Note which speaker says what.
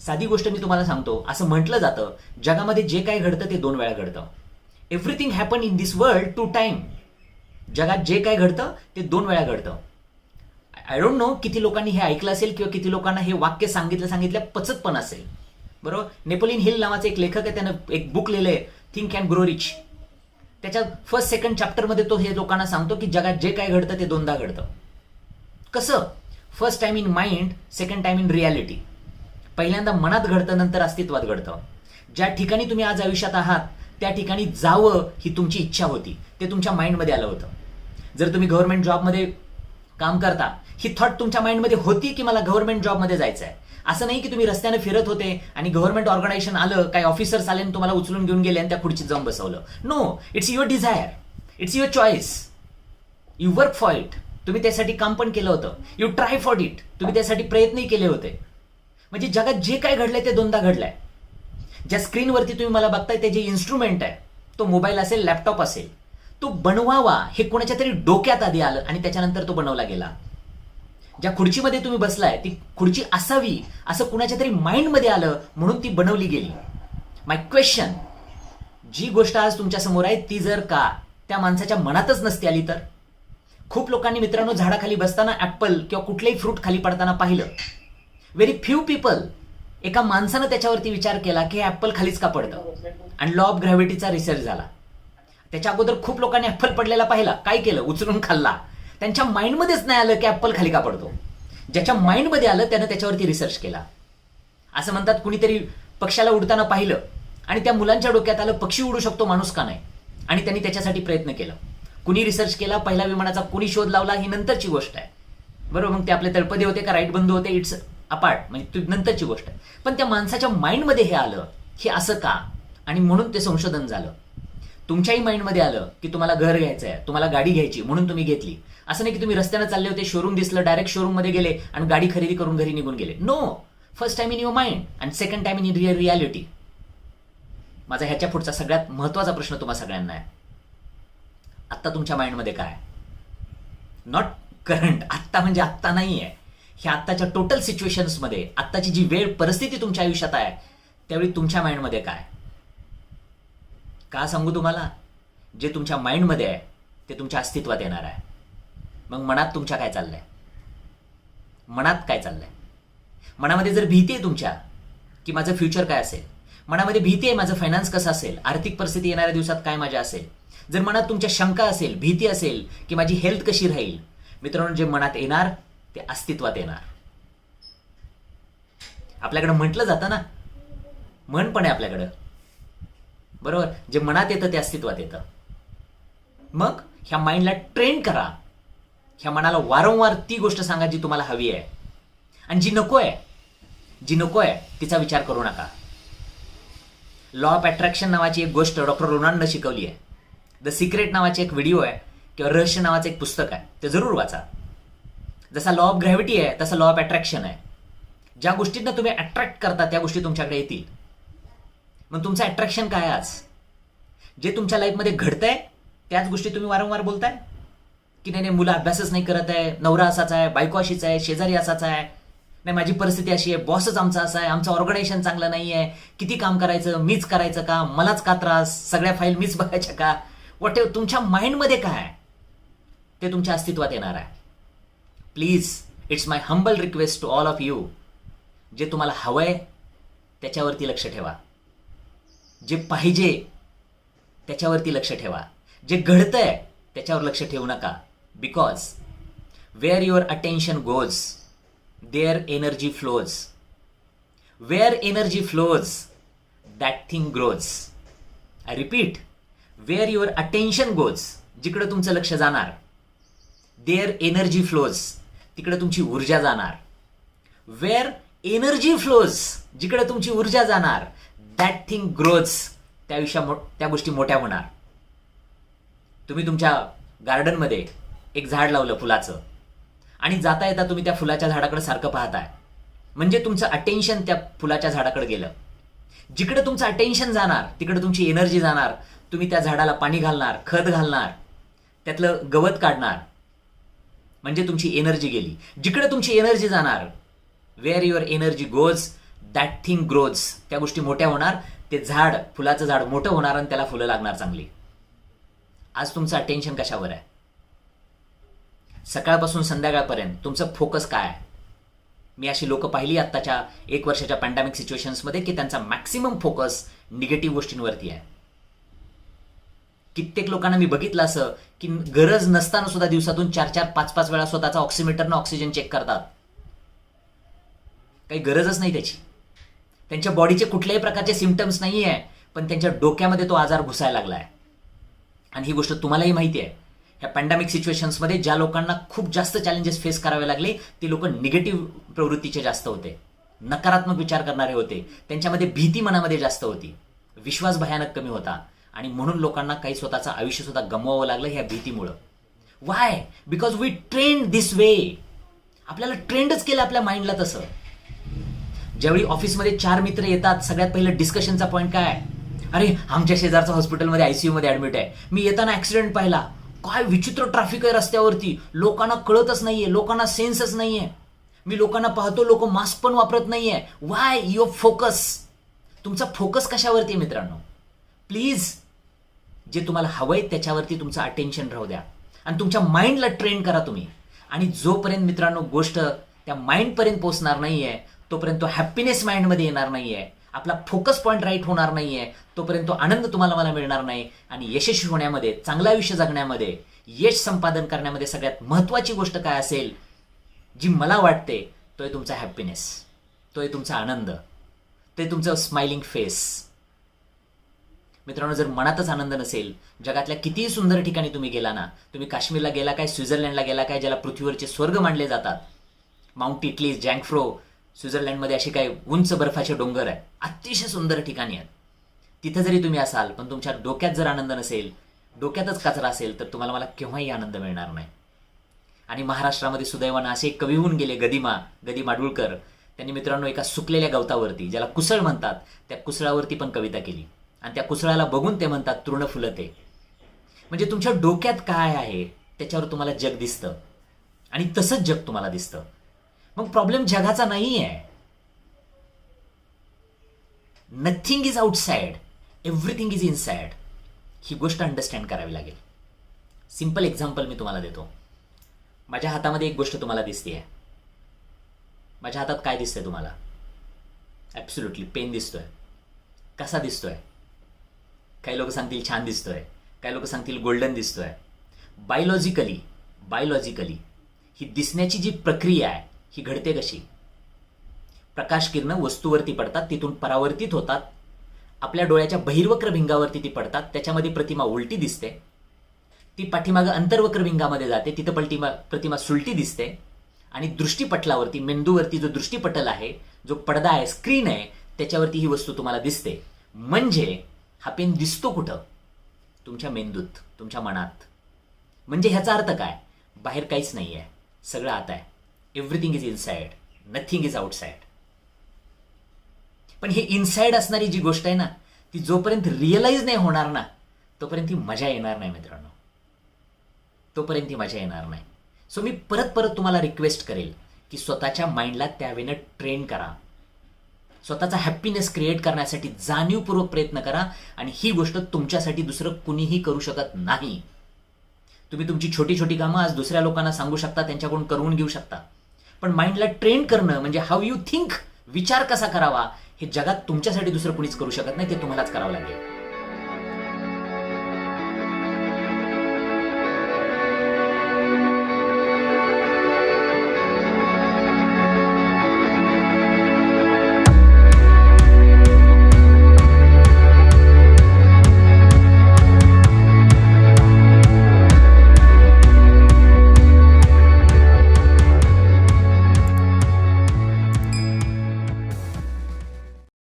Speaker 1: साधी गोष्ट मी तुम्हाला सांगतो, असं म्हटलं जातं जगामध्ये जे काय घडतं ते 2 वेळा घडतं. Everything happen in this world 2 time. जगात जे काय घडतं ते 2 वेळा घडतं. आय डोंट नो किती लोकांनी हे ऐकलं असेल किंवा किती लोकांना हे वाक्य सांगितलं पचत पण असेल. बरोबर. नेपोलियन हिल नावाचे एक लेखक आहे, त्यानं एक बुक लिहिलंय थिंक अँड ग्रो रिच. त्याच्या फर्स्ट सेकंड चॅप्टरमध्ये तो हे लोकांना सांगतो की जगात जे काय घडतं ते 2दा घडतं. कसं? First time in mind, second time in reality. पहिल्यांदा मनात घडतं, नंतर अस्तित्वात घडतं. ज्या ठिकाणी तुम्ही आज आयुष्यात आहात त्या ठिकाणी जावं ही तुमची इच्छा होती, ते तुमच्या माइंडमध्ये आलं होतं. जर तुम्ही गव्हर्नमेंट जॉबमध्ये काम करता, ही थॉट तुमच्या माइंडमध्ये होती की मला गव्हर्नमेंट जॉबमध्ये जायचं आहे. असं नाही की तुम्ही रस्त्याने फिरत होते आणि गव्हर्नमेंट ऑर्गनायझेशन आलं, काही ऑफिसर्स आले आणि तुम्हाला उचलून घेऊन गेले आणि त्या खुर्चीत जाऊन बसवलं. No, it's your desire, it's your choice. You work for it. तुम्ही त्यासाठी काम पण केलं होतं. You try for it. तुम्ही त्यासाठी प्रयत्नही केले होते. म्हणजे जगात जे काय घडलंय ते 2दा घडलंय. ज्या स्क्रीनवरती तुम्ही मला बघताय ते जे इन्स्ट्रुमेंट आहे, तो मोबाईल असेल, लॅपटॉप असेल, तो बनवावा हे कोणाच्या तरी डोक्यात आधी आलं आणि त्याच्यानंतर तो बनवला गेला. ज्या खुर्चीमध्ये तुम्ही बसलाय ती खुर्ची असावी असं कुणाच्या तरी माइंडमध्ये आलं म्हणून ती बनवली गेली. माय क्वेश्चन, जी गोष्ट आज तुमच्या समोर आहे ती जर का त्या माणसाच्या मनातच नसती आली तर? खूप लोकांनी मित्रांनो झाडाखाली बसताना ऍपल किंवा कुठलेही फ्रूट खाली पडताना पाहिलं. व्हेरी फ्यू पीपल, एका माणसानं त्याच्यावरती विचार केला की हे ऍपल खालीच का पडतं, आणि लॉ ऑफ ग्रॅव्हिटीचा रिसर्च झाला. त्याच्या अगोदर खूप लोकांनी ऍपल पडलेला पाहिला, काय केलं? उचलून खाल्ला. त्यांच्या माइंडमध्येच नाही आलं की ऍपल खाली का पडतो. ज्याच्या माइंडमध्ये आलं त्यानं त्याच्यावरती रिसर्च केला. असं म्हणतात कुणीतरी पक्षाला उडताना पाहिलं आणि त्या मुलांच्या डोक्यात आलं पक्षी उडू शकतो, माणूस का नाही, आणि त्यांनी त्याच्यासाठी प्रयत्न केला. कुणी रिसर्च केला, पहिल्या विमानाचा कुणी शोध लावला, ही नंतरची गोष्ट आहे. बरोबर. मग ते आपले तळपदे होते का राईट बंधू होते, इट्स अपार्ट, म्हणजे नंतरची गोष्ट आहे. पण त्या माणसाच्या माइंडमध्ये हे आलं, हे असं का, आणि म्हणून ते संशोधन झालं. तुमच्याही माइंडमध्ये आलं की तुम्हाला घर घ्यायचं आहे, तुम्हाला गाडी घ्यायची, म्हणून तुम्ही घेतली. असं नाही की तुम्ही रस्त्यानं चालले होते, शोरूम दिसलं, डायरेक्ट शोरूममध्ये गेले आणि गाडी खरेदी करून घरी निघून गेले. No, first time in your mind and second time in reality. माझा ह्याच्या पुढचा सगळ्यात महत्त्वाचा प्रश्न तुम्हा सगळ्यांना आहे, आत्ता तुमच्या माइंडमध्ये काय? नॉट करंट, आत्ता म्हणजे आत्ता नाही आहे, ह्या आत्ताच्या टोटल सिच्युएशन्समध्ये, आत्ताची जी वेळ परिस्थिती तुमच्या आयुष्यात आहे त्यावेळी तुमच्या माइंडमध्ये काय? का सांगू तुम्हाला? जे तुमच्या माइंडमध्ये आहे ते तुमच्या अस्तित्वात येणार आहे. मग मनात तुमच्या काय चाललंय? मनात काय चाललंय? मनामध्ये जर भीती आहे तुमच्या की माझं फ्युचर काय असेल, मनामध्ये भीती आहे माझं फायनान्स कसं असेल, आर्थिक परिस्थिती येणाऱ्या दिवसात काय माझ्या असेल, जर मनात तुमच्या शंका असेल, भीती असेल की माझी हेल्थ कशी राहील, मित्रांनो, जे मनात येणार ते अस्तित्वात येणार. आपल्याकडे म्हटलं जातं ना, म्हण पण आहे आपल्याकडं, बरोबर. जे मनात येतं ते अस्तित्वात येतं. मग ह्या माइंडला ट्रेन करा, ह्या मनाला वारंवार ती गोष्ट सांगा जी तुम्हाला हवी आहे, आणि जी नको आहे तिचा विचार करू नका. लॉ ऑफ अट्रॅक्शन नावाची एक गोष्ट डॉक्टर रोनाल्डनं शिकवली आहे. द सिक्रेट नावाची एक व्हिडिओ आहे किंवा रहस्य नावाचं एक पुस्तक आहे, ते जरूर वाचा. जसा लॉ ऑफ ग्रॅव्हिटी आहे तसा लॉ ऑफ अट्रॅक्शन आहे. ज्या गोष्टींना तुम्ही अट्रॅक्ट करता त्या गोष्टी तुमच्याकडे येतील. मग तुमचं अट्रॅक्शन काय आज? जे तुमच्या लाईफमध्ये घडतंय त्याच गोष्टी तुम्ही वारंवार बोलताय की नाही मुलं अभ्यासच नाही करत आहे, नवरा असाच आहे, बायको अशीच आहे, शेजारी असाच आहे, नाही माझी परिस्थिती अशी आहे, बॉसच आमचा असा आहे, आमचं ऑर्गनायझेशन चांगलं नाही आहे, किती काम करायचं, मीच करायचं का, मलाच का त्रास, सगळ्या फाईल मीच बघायच्या का, वॉट एव्हर तुमच्या माइंडमध्ये काय ते तुमच्या अस्तित्वात येणार आहे. Please, it's my humble request to all of you, जे तुम्हाला हवंय त्याच्यावरती लक्ष ठेवा. जे पाहिजे त्याच्यावरती लक्ष ठेवा. जे घडतंय त्याच्यावर लक्ष ठेवू नका. Because where your attention goes there energy flows. Where energy flows that thing grows. I repeat, where your attention goes, जिकडे तुमचं लक्ष जाणार, देअर एनर्जी फ्लोज, तिकडे तुमची ऊर्जा जाणार. वेअर एनर्जी फ्लोज, जिकडे तुमची ऊर्जा जाणार, दॅट थिंग ग्रोज, त्या गोष्टी मोठ्या होणार. तुम्ही तुमच्या गार्डनमध्ये एक झाड लावलं फुलाचं आणि जाता येता तुम्ही त्या फुलाच्या झाडाकडे सारखं पाहताय, म्हणजे तुमचं अटेन्शन त्या फुलाच्या झाडाकडे गेलं. जिकडे तुमचं अटेन्शन जाणार तिकडे तुमची एनर्जी जाणार. तुम्ही त्या झाडाला पाणी घालणार, खत घालणार, त्यातलं गवत काढणार, म्हणजे तुमची एनर्जी गेली. जिकडे तुमची एनर्जी जाणार, where your energy goes that thing grows. त्या गोष्टी मोठ्या होणार, ते झाड, फुलाचं झाड मोठं होणार आणि त्याला फुलं लागणार चांगली. आज तुमचं अटेन्शन कशावर आहे? सकाळपासून संध्याकाळपर्यंत तुमचं फोकस काय आहे? मी अशी लोक पाहिली आत्ताच्या 1 वर्षाच्या पॅन्डेमिक सिच्युएशन्समध्ये की त्यांचा मॅक्सिमम फोकस निगेटिव्ह गोष्टींवरती आहे. कित्येक लोकांना मी बघितलं असं की गरज नसताना सुद्धा दिवसातून 4-4, 5-5 वेळा स्वतःचा ऑक्सिमीटरनं ऑक्सिजन चेक करतात. काही गरजच नाही त्याची. त्यांच्या बॉडीचे कुठल्याही प्रकारचे सिम्पटम्स नाही आहे, पण त्यांच्या डोक्यामध्ये तो आजार घुसायला लागला आहे. आणि ही गोष्ट तुम्हालाही माहिती आहे. ह्या पॅन्डेमिक सिच्युएशन्समध्ये ज्या लोकांना खूप जास्त चॅलेंजेस फेस करावे लागले ते लोक निगेटिव्ह प्रवृत्तीचे जास्त होते, नकारात्मक विचार करणारे होते, त्यांच्यामध्ये भीती मनामध्ये जास्त होती, विश्वास भयानक कमी होता आणि म्हणून लोकांना काही स्वतःचं आयुष्य सुद्धा गमवावं लागलं ह्या भीतीमुळं. Why? Because we trained this way. आपल्याला ट्रेंडच केलं आपल्या माइंडला तसं. ज्यावेळी ऑफिसमध्ये 4 मित्र येतात, सगळ्यात पहिलं डिस्कशनचा पॉईंट काय? अरे आमच्या शेजारच्या हॉस्पिटलमध्ये ICU मध्ये ऍडमिट आहे, मी येताना ऍक्सिडेंट पाहिला, काय विचित्र ट्रॅफिक आहे रस्त्यावरती, लोकांना कळतच नाहीये, लोकांना सेन्सच नाहीये, मी लोकांना पाहतो लोक मास्क पण वापरत नाहीये. वाय? Your focus. तुमचा फोकस कशावरती आहे मित्रांनो? प्लीज जे तुम्हाला हवंय त्याच्यावरती तुमचं अटेन्शन राहू द्या आणि तुमच्या माइंडला ट्रेन करा तुम्ही. आणि जोपर्यंत मित्रांनो गोष्ट त्या माइंडपर्यंत पोहोचणार नाहीये, तोपर्यंत तो हॅपीनेस माइंडमध्ये येणार नाहीये, आपला फोकस पॉईंट राईट होणार नाहीये, तोपर्यंत तो आनंद तुम्हाला मला मिळणार नाही. आणि यशस्वी होण्यामध्ये, चांगलं आयुष्य जगण्यामध्ये, यश संपादन करण्यामध्ये सगळ्यात महत्त्वाची गोष्ट काय असेल जी मला वाटते, तो आहे तुमचा हॅपीनेस, तो आहे तुमचा आनंद, ते तुमचं स्माइलिंग फेस. मित्रांनो, जर मनातच आनंद नसेल, जगातल्या कितीही सुंदर ठिकाणी तुम्ही गेला ना, तुम्ही काश्मीरला गेला काय, स्वित्झर्लंडला गेला काय, ज्याला पृथ्वीवरचे स्वर्ग मानले जातात, माउंट इटली, जँगफ्रो, स्वित्झर्लंडमध्ये अशी काही उंच बर्फाचे डोंगर आहेत, अतिशय सुंदर ठिकाणी आहेत. तिथे जरी तुम्ही असाल पण तुमच्या डोक्यात जर आनंद नसेल, डोक्यातच कचरा असेल, तर तुम्हाला मला केव्हाही आनंद मिळणार नाही. आणि महाराष्ट्रामध्ये सुदैवानं असे एक कवी होऊन गेले, गदी माडगुळकर. त्यांनी मित्रांनो एका सुकलेल्या गवतावरती, ज्याला कुसळ म्हणतात, त्या कुसळावरती पण कविता केली आणि त्या कुसळाला बघून ते म्हणतात तृण फुलते. म्हणजे तुमच्या डोक्यात काय आहे त्याच्यावर तुम्हाला जग दिसतं आणि तसंच जग तुम्हाला दिसतं. मग प्रॉब्लेम जगाचा नाही आहे. Nothing is outside, everything is inside. ही गोष्ट अंडरस्टँड करावी लागेल. सिंपल एक्झाम्पल मी तुम्हाला देतो. माझ्या हातामध्ये एक गोष्ट तुम्हाला दिसते. माझ्या हातात काय दिसतंय तुम्हाला? ॲब्सोल्युटली पेन दिसतोय. कसा दिसतोय? काही लोक सांगतील छान दिसतोय, काही लोक सांगतील गोल्डन दिसतोय. बायोलॉजिकली ही दिसण्याची जी प्रक्रिया आहे ही घडते कशी? प्रकाश किरणं वस्तूवरती पडतात, तिथून परावर्तित होतात, आपल्या डोळ्याच्या बहिर्वक्र भिंगावरती ती पडतात, त्याच्यामध्ये प्रतिमा उलटी दिसते, ती पाठीमागं अंतर्वक्र भिंगामध्ये जाते, तिथं प्रतिमा सुलटी दिसते आणि दृष्टीपटलावरती, मेंदूवरती जो दृष्टीपटल आहे, जो पडदा आहे, स्क्रीन आहे, त्याच्यावरती ही वस्तू तुम्हाला दिसते. म्हणजे हा पेन दिसतो कुठं? तुमच्या मेंदूत, तुमच्या मनात. म्हणजे ह्याचा अर्थ काय? बाहेर काहीच नाही आहे, सगळं आत आहे. Everything is inside, nothing is outside. पण हे इनसाइड असणारी जी गोष्ट आहे ना, ती जोपर्यंत रिअलाइज नाही होणार ना, तोपर्यंत ती मजा येणार नाही मित्रांनो, तोपर्यंत ती मजा येणार नाही. सो मी परत तुम्हाला रिक्वेस्ट करेल की स्वतःच्या माइंडला त्यावेळेनं ट्रेन करा, स्वतःचा हॅपीनेस क्रिएट करण्यासाठी जाणीवपूर्वक प्रयत्न करा. आणि ही गोष्ट तुमच्यासाठी दुसरं कुणीही करू शकत नाही. तुम्ही तुमची छोटी छोटी कामं आज दुसऱ्या लोकांना सांगू शकता, त्यांच्याकडून करून घेऊ शकता, पण माइंडला ट्रेन करणं म्हणजे हाऊ यू थिंक, विचार कसा करावा, हे जगात तुमच्यासाठी दुसरं कुणीच करू शकत नाही, ते तुम्हालाच करावं लागेल.